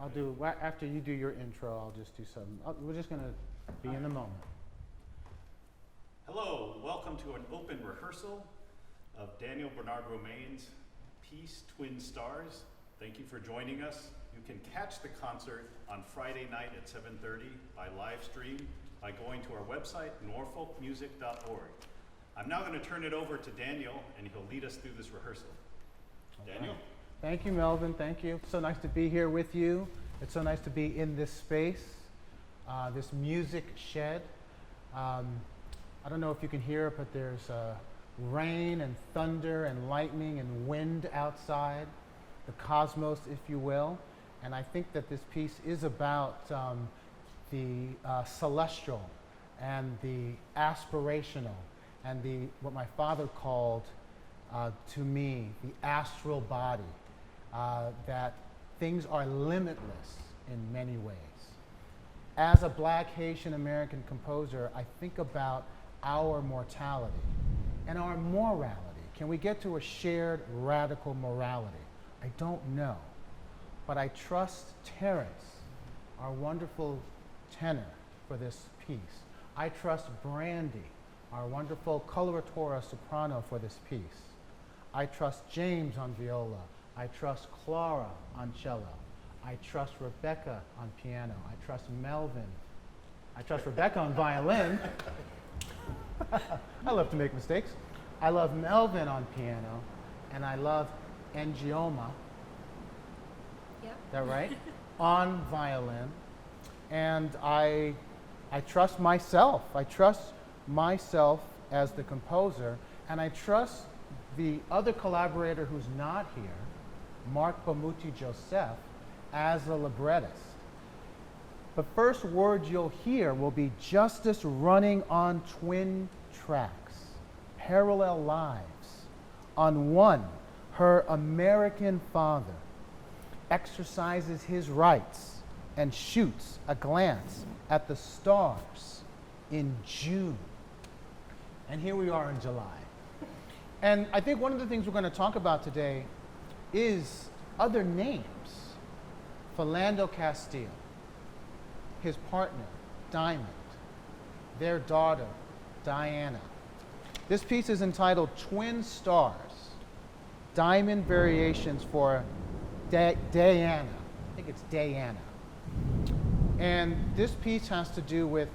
After you do your intro, I'll just do some. We're just going to be in the moment. Hello, welcome to an open rehearsal of Daniel Bernard Roumain's piece, Twin Stars. Thank you for joining us. You can catch the concert on Friday night at 7:30 by live stream by going to our website, norfolkmusic.org. I'm now going to turn it over to Daniel, and he'll lead us through this rehearsal. Daniel? Thank you, Melvin. Thank you. So nice to be here with you. It's so nice to be in this space, this music shed. I don't know if you can hear it, but there's rain and thunder and lightning and wind outside, the cosmos, if you will. And I think that this piece is about the celestial and the aspirational and what my father called to me the astral body, that things are limitless in many ways. As a Black Haitian American composer, I think about our mortality and our morality. Can we get to a shared radical morality? I don't know, but I trust Terrence, our wonderful tenor, for this piece. I trust Brandie, our wonderful coloratura soprano, for this piece. I trust James on viola. I trust Clara on cello. I trust Rebecca on piano. I trust Melvin. I trust Rebecca on violin. I love to make mistakes. I love Melvin on piano, and I love Ngioma. Yep. Is that right? On violin. And I trust myself. I trust myself as the composer, and I trust the other collaborator who's not here, Mark Bamuti Joseph, as a librettist. The first words you'll hear will be justice running on twin tracks, parallel lives. On one, her American father exercises his rights and shoots a glance at the stars in June. And here we are in July. And I think one of the things we're going to talk about today is other names. Philando Castile, his partner, Diamond, their daughter, Dae'Anna. This piece is entitled Twin Stars, Diamond Variations for Dae'Anna. I think it's Dae'Anna. And this piece has to do with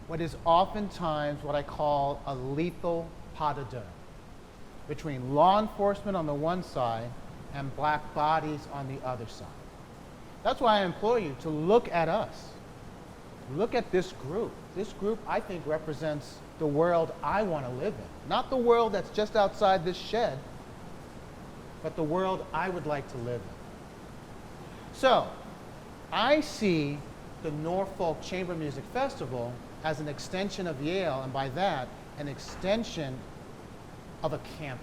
what is oftentimes what I call a lethal pas de deux, between law enforcement on the one side and Black bodies on the other side. That's why I implore you to look at us. Look at this group. This group, I think, represents the world I want to live in. Not the world that's just outside this shed, but the world I would like to live in. So, I see the Norfolk Chamber Music Festival as an extension of Yale, and by that, an extension of a campus.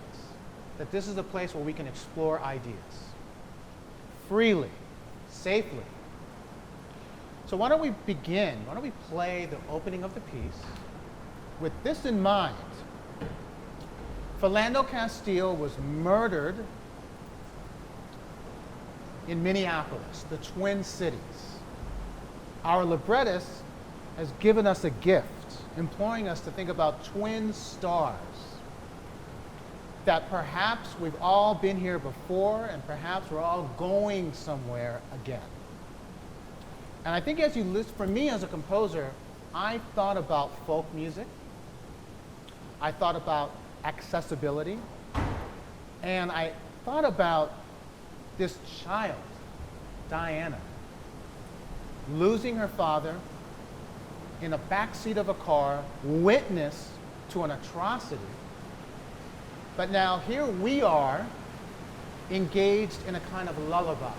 That this is a place where we can explore ideas freely, safely. So why don't we begin? Why don't we play the opening of the piece with this in mind. Philando Castile was murdered in Minneapolis, the Twin Cities. Our librettist has given us a gift, imploring us to think about twin stars, that perhaps we've all been here before and perhaps we're all going somewhere again. And I think as you listen, for me as a composer, I thought about folk music, I thought about accessibility, and I thought about this child, Dae'Anna, losing her father in a backseat of a car, witness to an atrocity. But now here we are, engaged in a kind of lullaby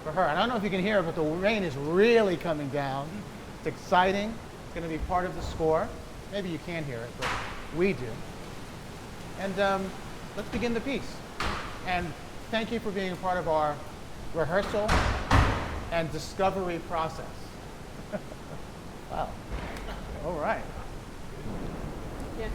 for her. And I don't know if you can hear it, but the rain is really coming down. It's exciting. It's going to be part of the score. Maybe you can't hear it, but we do. And let's begin the piece. And thank you for being a part of our rehearsal and discovery process. Wow. All right. Yeah.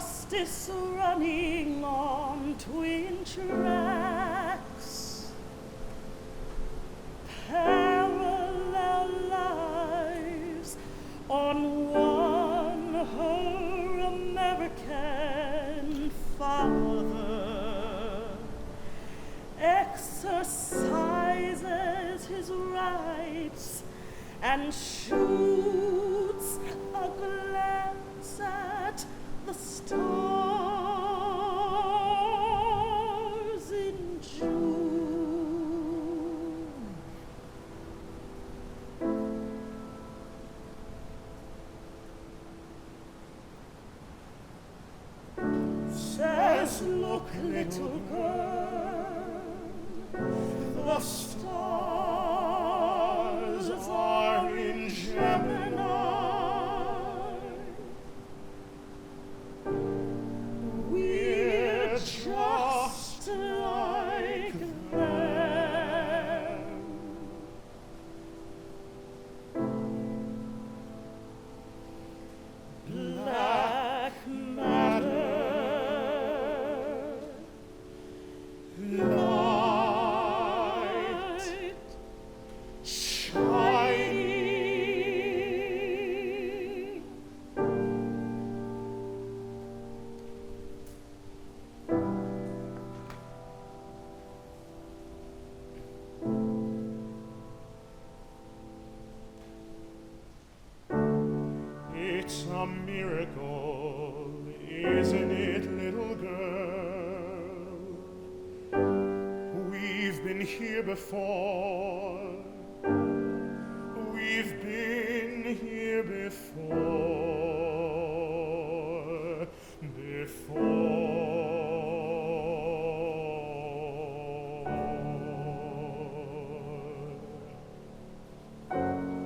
justice running on twin tracks, parallel lives on one her American father exercises his rights and shoots a glance at the stars in June. Says, look, little girl, the stars are in Gemini. We're just like them. Black matter, light shining. It's a miracle, isn't it, little girl? We've been here before. We've been here before.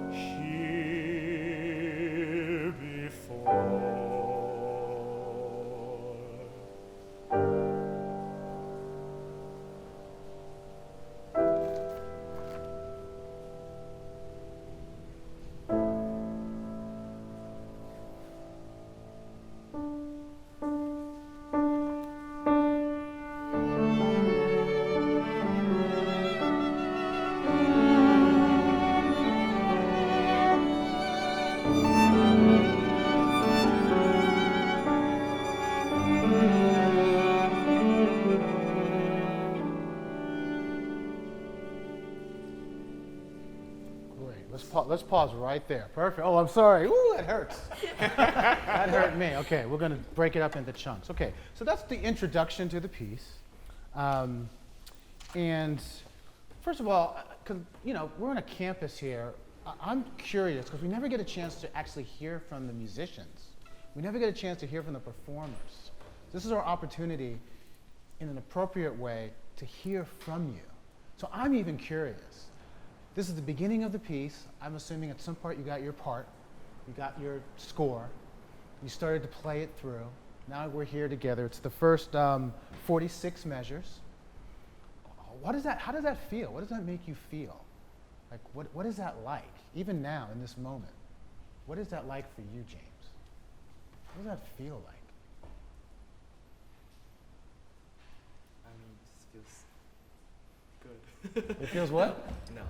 Here before. Let's pause right there. Perfect. Oh, I'm sorry. Ooh, that hurts. That hurt me. Okay, we're going to break it up into chunks. Okay, so that's the introduction to the piece. And first of all, because we're on a campus here, I'm curious because we never get a chance to actually hear from the musicians. We never get a chance to hear from the performers. This is our opportunity, in an appropriate way, to hear from you. So I'm even curious. This is the beginning of the piece. I'm assuming at some part you got your part, you got your score, you started to play it through. Now we're here together. It's the first 46 measures. How does that feel? What does that make you feel? Like, what is that like, even now in this moment? What is that like for you, James? What does that feel like? I mean, it just feels good. It feels what? No,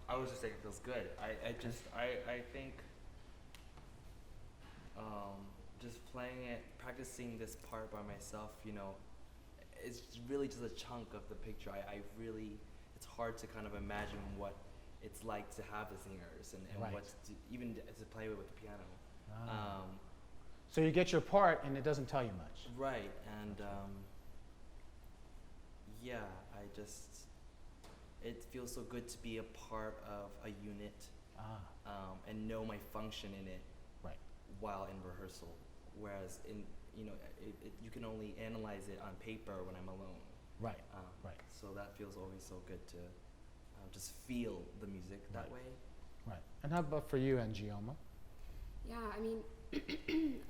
I was just saying it feels good. I think just playing it, practicing this part by myself, it's really just a chunk of the picture. It's hard to kind of imagine what it's like to have the singers and Right. even to play with the piano. So you get your part and it doesn't tell you much. Right, and it feels so good to be a part of a unit and know my function in it Right. while in rehearsal. Whereas you can only analyze it on paper when I'm alone. Right. Right. So that feels always so good to just feel the music that way. Right. And how about for you, Ngioma? Yeah, I mean,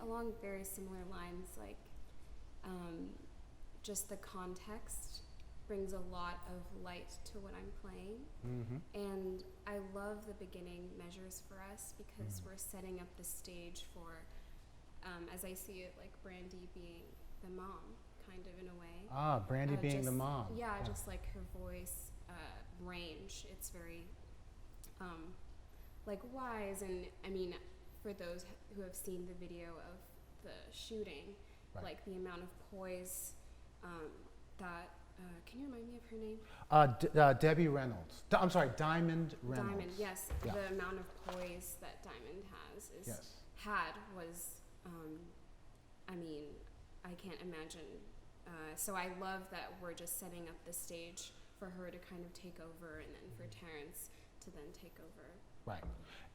along very similar lines, like just the context brings a lot of light to what I'm playing. Mm-hmm. And I love the beginning measures for us because we're setting up the stage for as I see it, like Brandie being the mom, kind of in a way. Ah, Brandie being the Just- mom. Yeah, just like her voice range. It's very like wise, and I mean, for those who have seen the video of the shooting, Right. like the amount of poise that. Can you remind me of her name? Debbie Reynolds. I'm sorry, Diamond Reynolds. Diamond. Yes, Yeah. the amount of poise that Diamond has Yes. was. I mean, I can't imagine. So I love that we're just setting up the stage for her to kind of take over, and then for Terrence to then take over. Right.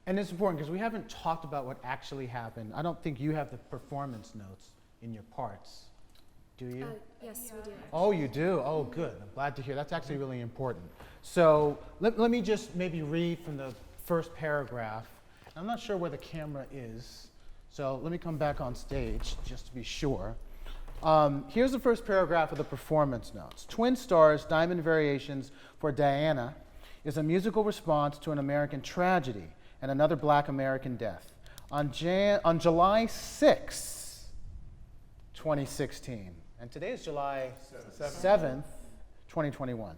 And it's important because we haven't talked about what actually happened. I don't think you have the performance notes in your parts. Do you? Yes, we do. Oh, you do? Oh, good. I'm glad to hear. That's actually really important. So let me just maybe read from the first paragraph. I'm not sure where the camera is, so let me come back on stage just to be sure. Here's the first paragraph of the performance notes. Twin Stars, Diamond Variations for Dae'Anna is a musical response to an American tragedy and another Black American death. On July 6, 2016, and today is July 7th, 2021.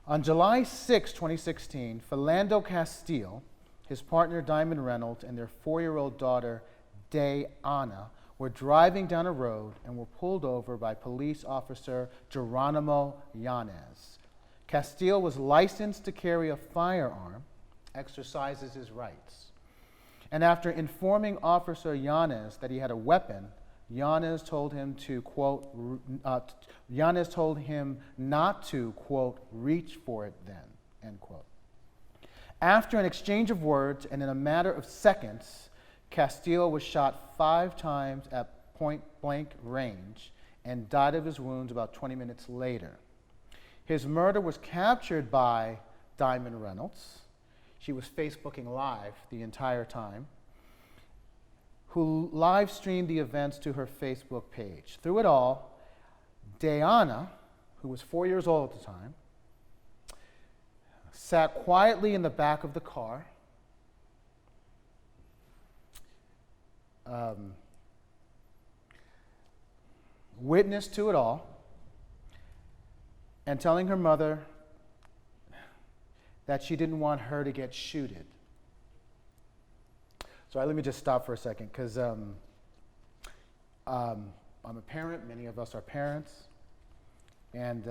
On July 6, 2016, Philando Castile, his partner Diamond Reynolds, and their 4-year-old daughter Dae'Anna were driving down a road and were pulled over by police officer Geronimo Yanez. Castile was licensed to carry a firearm, exercises his rights. And after informing Officer Yanez that he had a weapon, Yanez told him to, quote, Yanez told him not to, quote, reach for it then, end quote. After an exchange of words and in a matter of seconds, Castile was shot 5 times at point-blank range and died of his wounds about 20 minutes later. His murder was captured by Diamond Reynolds. She was Facebooking live the entire time, who live streamed the events to her Facebook page. Through it all, Dae'Anna, who was 4 years old at the time, sat quietly in the back of the car, witness to it all, and telling her mother that she didn't want her to get shooted. So let me just stop for a second, because I'm a parent, many of us are parents, and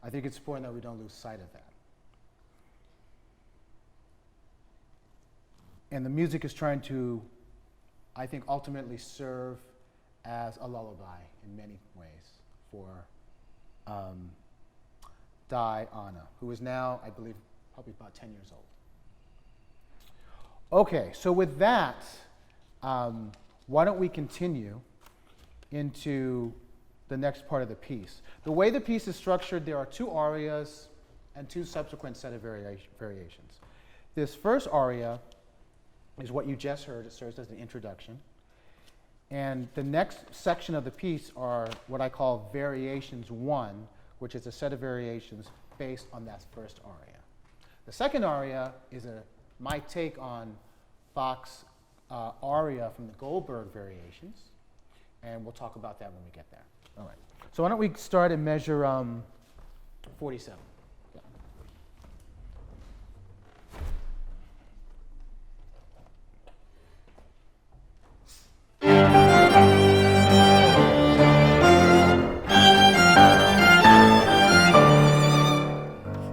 I think it's important that we don't lose sight of that. And the music is trying to, I think, ultimately serve as a lullaby in many ways for Dae'Anna, who is now, I believe, probably about 10 years old. Okay, so with that, why don't we continue into the next part of the piece. The way the piece is structured, there are 2 arias and 2 subsequent set of variations. This first aria is what you just heard. It serves as the introduction. And the next section of the piece are what I call variations 1, which is a set of variations based on that first aria. The second aria is my take on Bach's aria from the Goldberg variations, and we'll talk about that when we get there. All right. So why don't we start in measure 47. Yeah.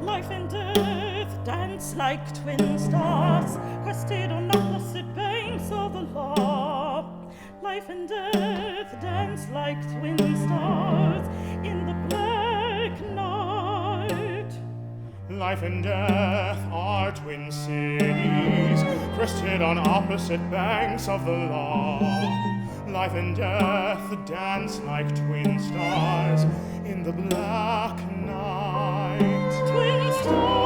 Life and death dance like twin stars, quested on opposite banks of the law. Life and death dance like twin stars in the black night. Life and death are twin cities, crested on opposite banks of the law. Life and death dance like twin stars in the black night. Twin stars,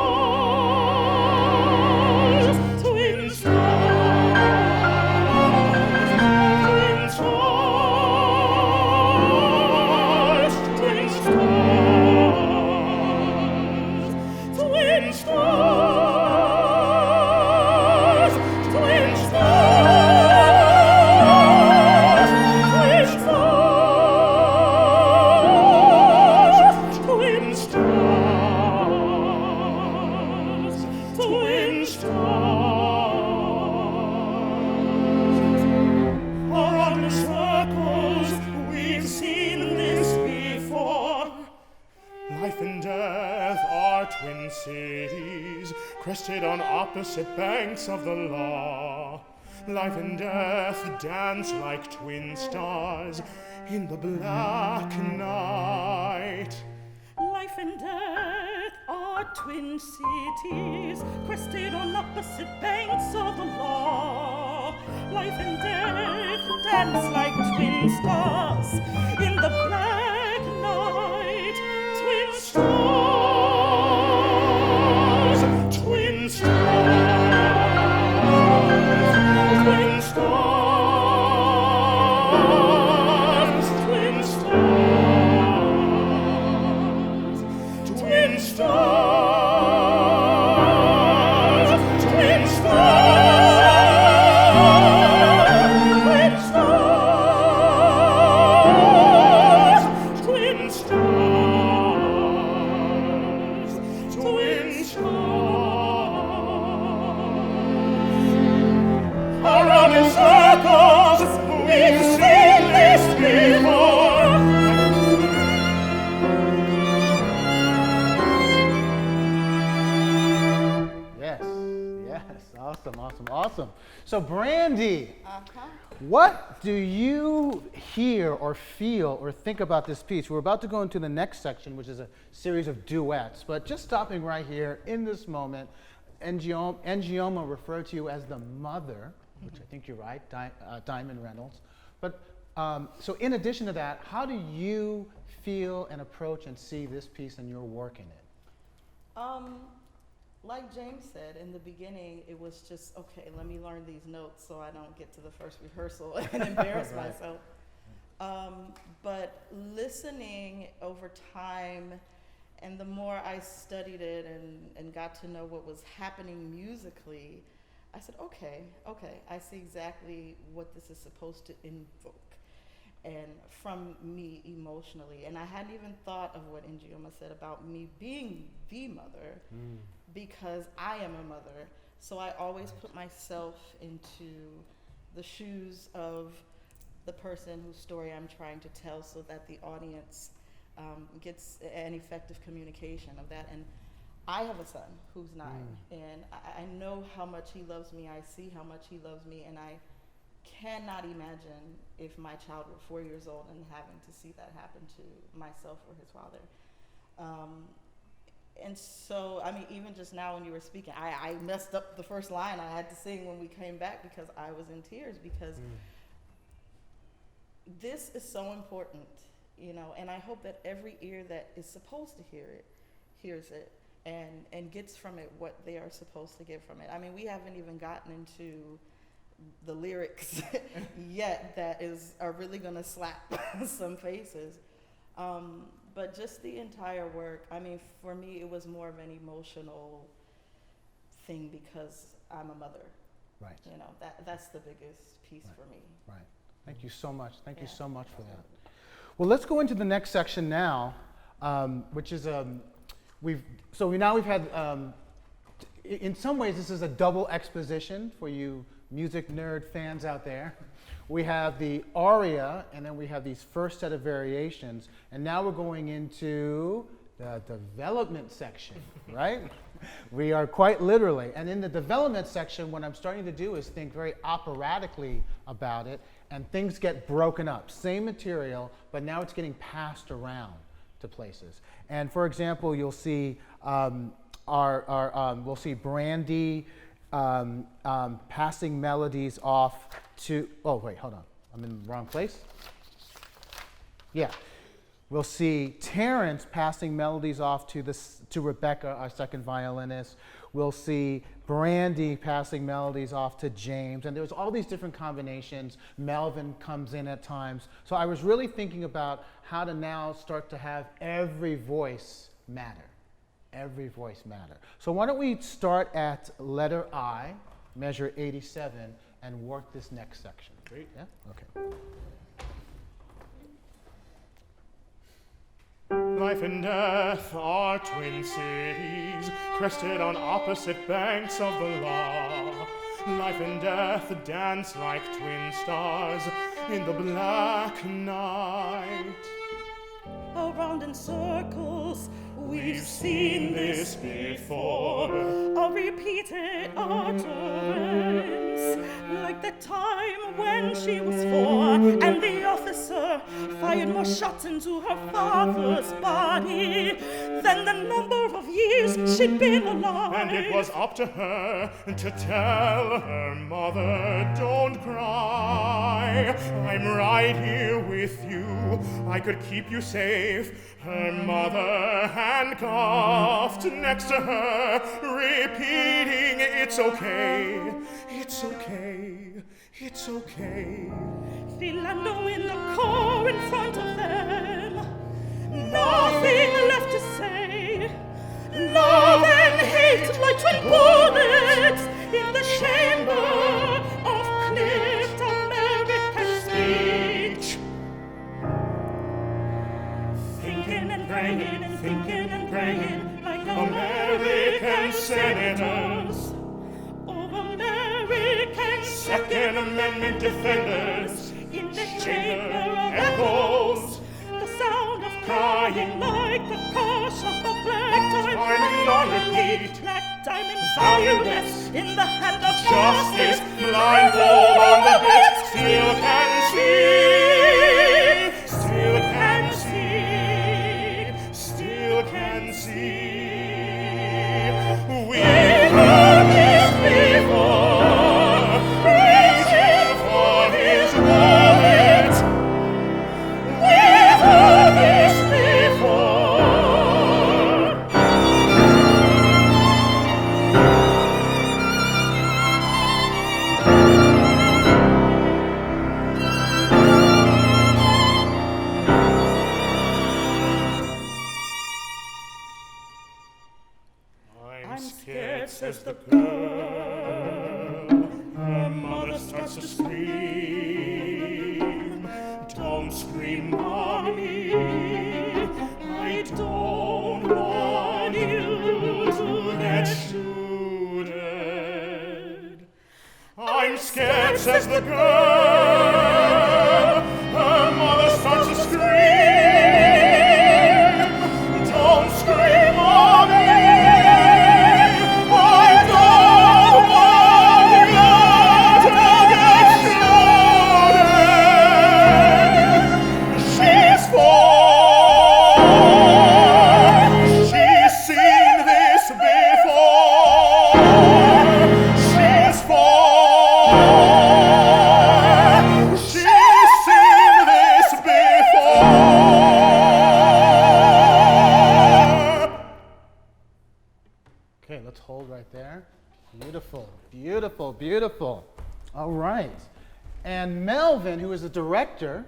twin stars, twin stars, twin stars, twin stars, twin stars. Life and death are twin cities, crested on opposite banks of the law. Life and death dance like twin stars in the black night. Life and death are twin cities, crested on opposite banks of the law. Life and death dance like twin stars in the black night. Twin stars, twin stars, twin stars, twin stars, twin stars, twin stars, twin stars, twin stars, twin stars. Around in circles, we've seen this before. Yes, yes, awesome. So Brandie, what do you hear or feel or think about this piece? We're about to go into the next section, which is a series of duets, but just stopping right here in this moment, Ngioma referred to you as the mother, which I think you're right, Diamond Reynolds. But so in addition to that, how do you feel and approach and see this piece and your work in it? Like James said, in the beginning, it was just, okay, let me learn these notes so I don't get to the first rehearsal and embarrass Right. myself. But listening over time, and the more I studied it and got to know what was happening musically, I said, okay, I see exactly what this is supposed to invoke. And from me emotionally. And I hadn't even thought of what Ngioma said about me being the mother, because I am a mother. So I always put myself into the shoes of the person whose story I'm trying to tell, so that the audience gets an effective communication of that. And I have a son who's 9, and I know how much he loves me. I see how much he loves me, and I cannot imagine if my child were 4 years old and having to see that happen to myself or his father. And so, I mean, even just now when you were speaking, I messed up the first line I had to sing when we came back because I was in tears, because this is so important, you know, and I hope that every ear that is supposed to hear it, hears it, and gets from it what they are supposed to get from it. I mean, we haven't even gotten into the lyrics yet that are really gonna slap some faces. But just the entire work, I mean, for me, it was more of an emotional thing because I'm a mother. Right. You know, that's the biggest piece for me. Right. Thank you so much. Thank you Yeah. so much for that. Well, let's go into the next section now, which is we've had in some ways this is a double exposition for you music nerd fans out there. We have the aria, and then we have these first set of variations, and now we're going into the development section, right? We are quite literally. And in the development section, what I'm starting to do is think very operatically about it, and things get broken up. Same material, but now it's getting passed around to places. And for example, you'll see we'll see Brandie passing melodies off to, oh wait, hold on, I'm in the wrong place. Yeah, we'll see Terrence passing melodies off to Rebecca, our second violinist. We'll see Brandie passing melodies off to James, and there's all these different combinations. Melvin comes in at times. So I was really thinking about how to now start to have every voice matter. Every voice matter. So why don't we start at letter I, measure 87, and work this next section. Great. Yeah? Okay. Life and death are twin cities, crested on opposite banks of the law. Life and death dance like twin stars in the black night. Around around in circles. We've seen this before. A repeated utterance, like the time when she was 4, and the officer fired more shots into her father's body than the number of years she'd been alive. And it was up to her to tell her mother, don't cry, I'm right here with you, I could keep you safe. Her mother handcuffed next to her, repeating, it's okay, it's okay, it's okay. Philando in the car in front of them, nothing left to say. Love and hate like twin bullets in the chamber of clipped American speech. Thinking and praying like American senators, of American Second Amendment defenders, in the chamber echoes, the sound of crying like the course of the black Diamond on repeat. black diamond valueless in the hand of Justice, blindfold on the bit, still can see, still can see, still can see. We've heard this before, reaching for his wallet. We've heard this before. I'm scared, says the girl. Her mother starts to scream. Don't scream, mommy. I don't want you to get shooted. I'm scared, says the girl. Her mother starts to scream. Don't scream, mommy. Okay, let's hold right there. Beautiful, beautiful, beautiful. All right. And Melvin, who is the director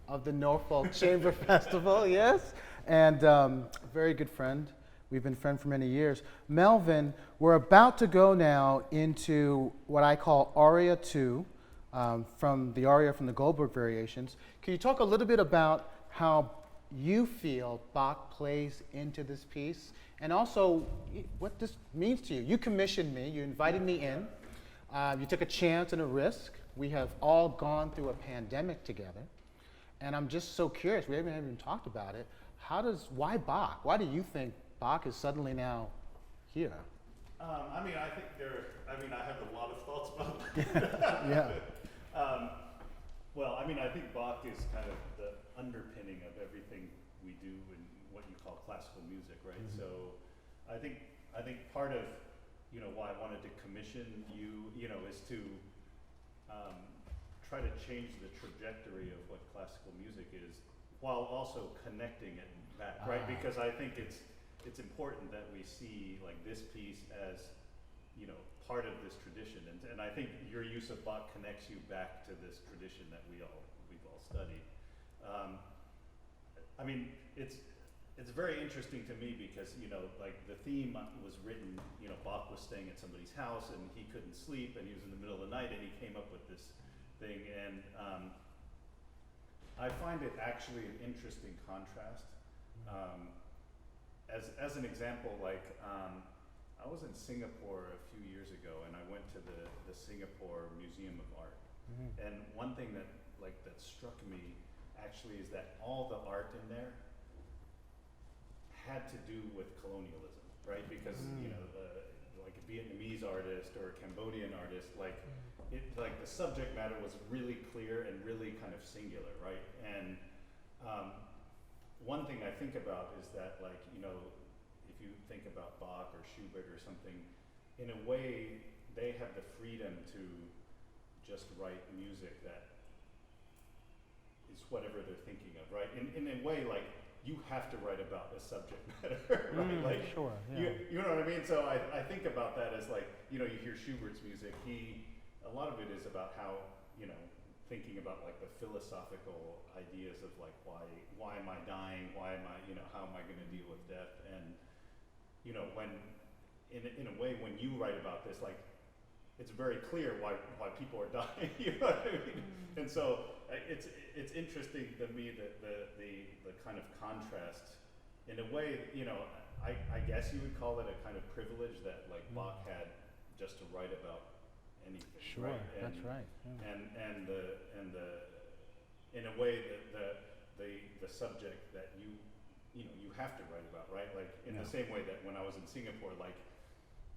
of the Norfolk Chamber Festival, yes, and a very good friend. We've been friends for many years. Melvin, we're about to go now into what I call Aria 2, from the aria from the Goldberg Variations. Can you talk a little bit about how you feel Bach plays into this piece, and also what this means to you? You commissioned me, you invited me in, you took a chance and a risk. We have all gone through a pandemic together, and I'm just so curious, we haven't even talked about it. Why Bach? Why do you think Bach is suddenly now here? I mean, I have a lot of thoughts about that. Yeah. Well, I mean, I think Bach is kind of the underpinning of everything we do in what you call classical music, right? Mm-hmm. So I think part of, why I wanted to commission you, is to try to change the trajectory of what classical music is, while also connecting it back, right? Because I think it's important that we see like this piece as, part of this tradition, and I think your use of Bach connects you back to this tradition that we've all studied. I mean, it's very interesting to me because like the theme was written. Bach was staying at somebody's house and he couldn't sleep, and he was in the middle of the night, and he came up with this thing, and I find it actually an interesting contrast. As an example, like I was in Singapore a few years ago, and I went to the Singapore Museum of Art. Mm-hmm. And one thing that struck me actually is that all the art in there had to do with colonialism, right? Because like a Vietnamese artist or a Cambodian artist, like the subject matter was really clear and really kind of singular, right? And one thing I think about is that, like, if you think about Bach or Schubert or something, in a way they have the freedom to just write music that is whatever they're thinking of, right? In a way, like, you have to write about a subject matter, right? Like, sure, yeah. you know what I mean? So I think about that as, like, you hear Schubert's music, a lot of it is about how, thinking about, like, the philosophical ideas of, like, why am I dying? Why am I, how am I going to deal with death? And, when, in a way, when you write about this, like, it's very clear why people are dying, you know what I mean? And so it's interesting to me that the kind of contrast, in a way, I guess you would call it a kind of privilege that, like, Bach had just to write about anything. Sure, right? that's right. Yeah. And the in a way that the subject that you have to write about, right? Like, in the same way that when I was in Singapore, like,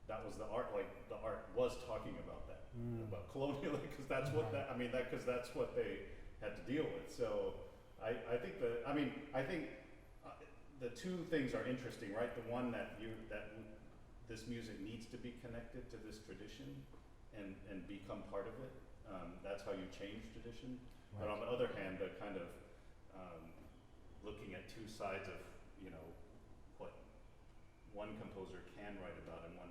that was the art, like, the art was talking about that, about colonialism, because that's what because that's what they had to deal with. So I think the two things are interesting, right? The one that this music needs to be connected to this tradition and become part of it. That's how you change tradition. Right. But on the other hand, the kind of looking at two sides of what one composer can write about and what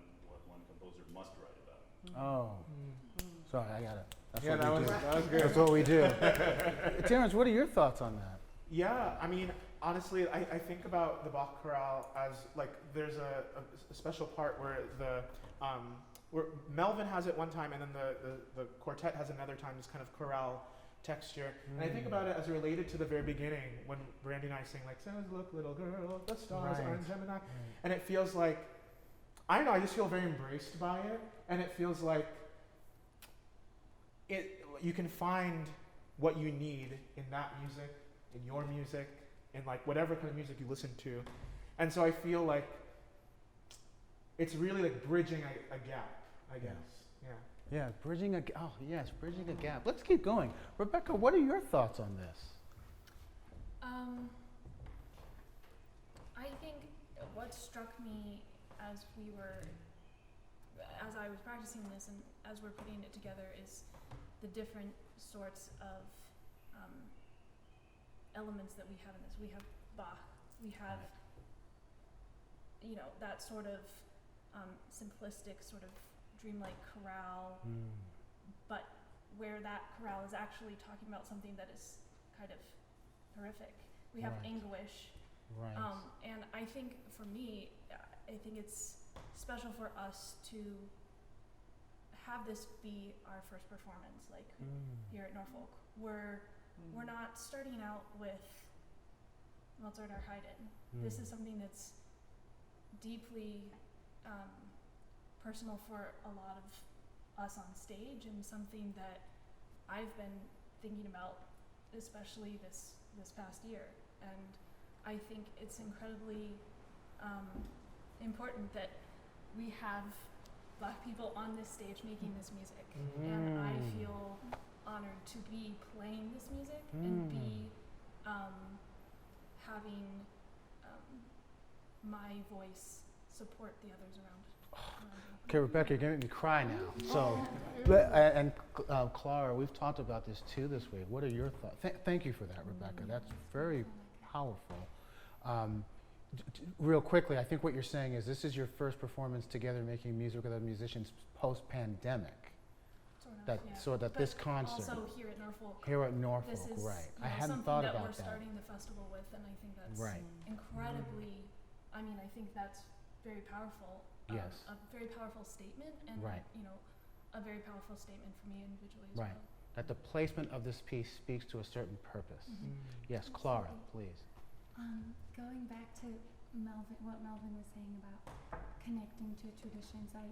one composer must write about. Oh, sorry, I got it. That's Yeah, what we do. that was good. That's what we do. Terrence, what are your thoughts on that? Yeah, I mean, honestly, I think about the Bach chorale as, like, there's a special part where where Melvin has it one time, and then the quartet has another time, this kind of chorale texture. And I think about it as related to the very beginning when Brandie and I sing, like, "Says, look, little girl, the stars are in Gemini," and it feels like, I don't know, I just feel very embraced by it, and it feels like you can find what you need in that music, in your music, in, like, whatever kind of music you listen to. And so I feel like it's really like bridging a gap, I guess. Yeah, bridging a gap. Let's keep going. Rebecca, what are your thoughts on this? I think what struck me as I was practicing this and as we're putting it together is the different sorts of elements that we have in this. We have Bach, we have, that sort of simplistic sort of dreamlike chorale, but where that chorale is actually talking about something that is kind of horrific. We have anguish. Right. And I think for me, I think it's special for us to have this be our first performance, like here at Norfolk. We're not starting out with Mozart or Haydn. This is something that's deeply personal for a lot of us on stage, and something that I've been thinking about, especially this past year. And I think it's incredibly important that we have Black people on this stage making this music. And I feel honored to be playing this music and be having my voice support the others around me. Okay, Rebecca, you're going to make me cry now. So, Clara, we've talked about this too this week. What are your thoughts? Thank you for that, Rebecca. That's very powerful. Real quickly, I think what you're saying is this is your first performance together making music with other musicians post-pandemic. So that this concert. Also here at Norfolk. Here at Norfolk, this is, right. I hadn't thought about that. Something that we're starting the festival with, and I think that's incredibly, I think that's very powerful. Yes. A very powerful statement, and a very powerful statement for me individually as well. That the placement of this piece speaks to a certain purpose. Yes, Clara, please. Going back to what Melvin was saying about connecting to traditions, I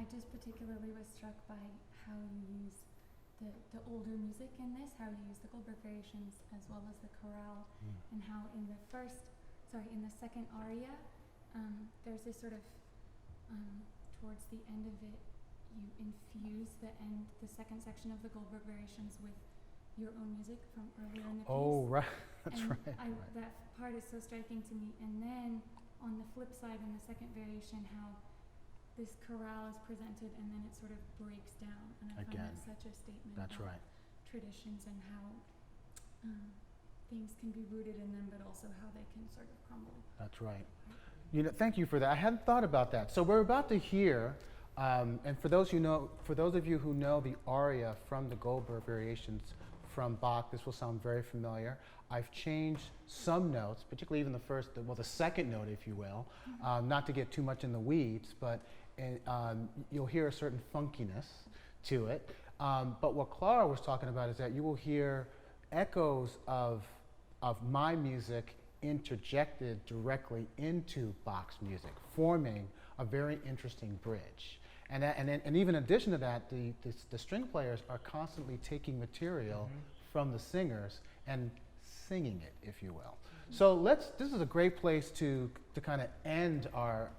just particularly was struck by how you use the older music in this, how you use the Goldberg variations as well as the chorale, and how in the first in the second aria, there's this sort of, towards the end of it, you infuse the second section of the Goldberg Variations with your own music from earlier in the piece. Oh, right. That's and right. That part is so striking to me. And then on the flip side, in the second variation, how this chorale is presented and then it sort of breaks down. And I find that such a statement That's about right. traditions and how things can be rooted in them, but also how they can sort of crumble. That's right. You know, thank you for that. I hadn't thought about that. So we're about to hear, and for those of you who know the aria from the Goldberg Variations from Bach, this will sound very familiar. I've changed some notes, particularly even the second note, if you will, not to get too much in the weeds, but you'll hear a certain funkiness to it. But what Clara was talking about is that you will hear echoes of my music interjected directly into Bach's music, forming a very interesting bridge. And even in addition to that, the string players are constantly taking material from the singers and singing it, if you will. So this is a great place to kind of end our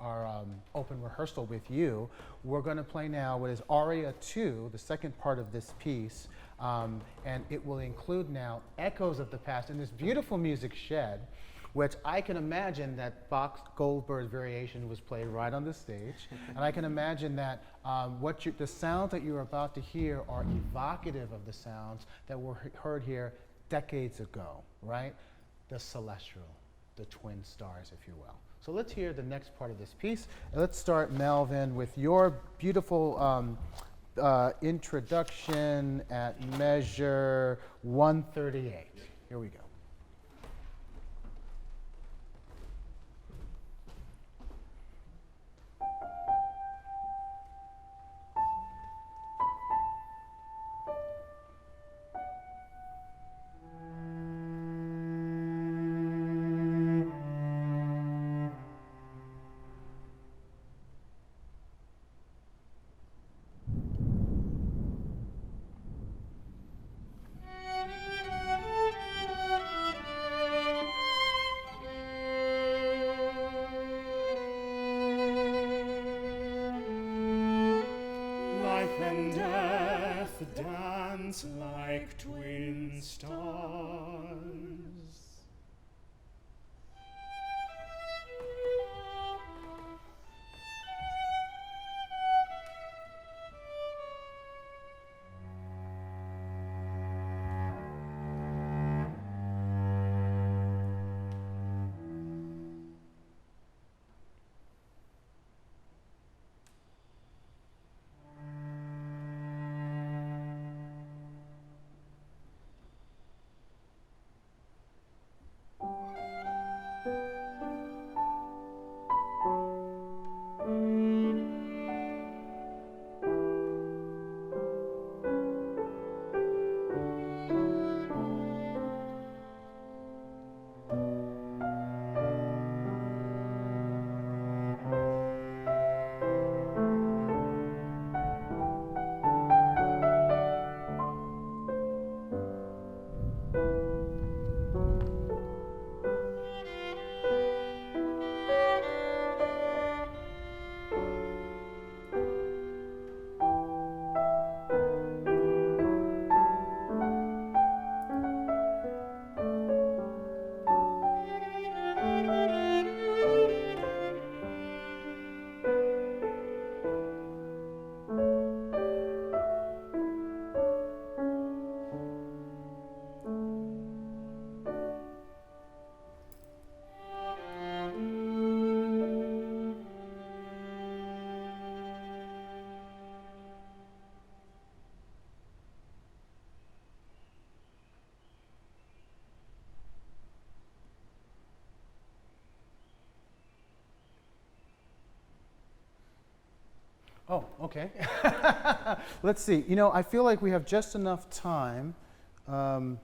open rehearsal with you. We're going to play now what is Aria 2, the second part of this piece, and it will include now echoes of the past in this beautiful music shed, which I can imagine that Bach's Goldberg Variation was played right on the stage. And I can imagine that the sounds that you're about to hear are evocative of the sounds that were heard here decades ago, right? The celestial, the twin stars, if you will. So let's hear the next part of this piece. And let's start, Melvin, with your beautiful introduction at measure 138. Here we go. Like twin stars. Oh, okay. Let's see. You know, I feel like we have just enough time. Can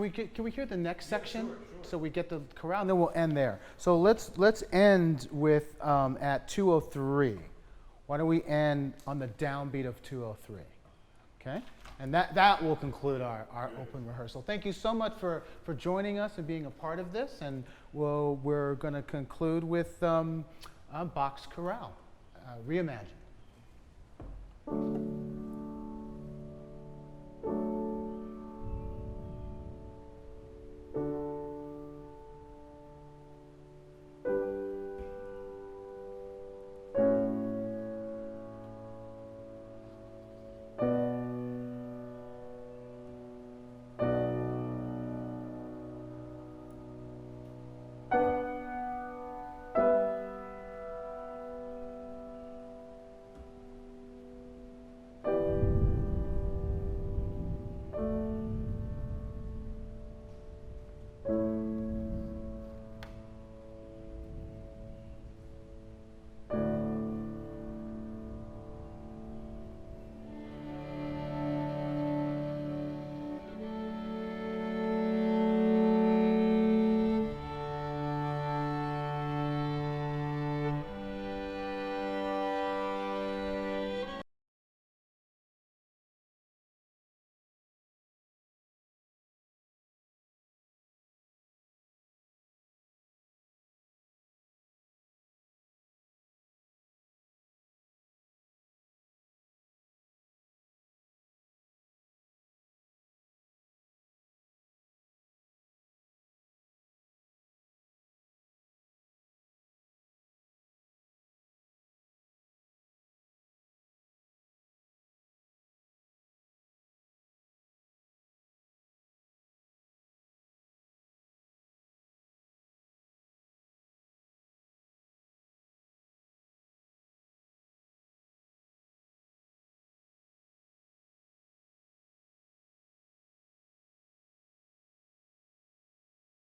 we hear the next section? Sure. So we get the chorale, and then we'll end there. So let's end with at 203. Why don't we end on the downbeat of 203? Okay? And that will conclude our open rehearsal. Thank you so much for joining us and being a part of this. And we're going to conclude with Bach's Chorale, Reimagined.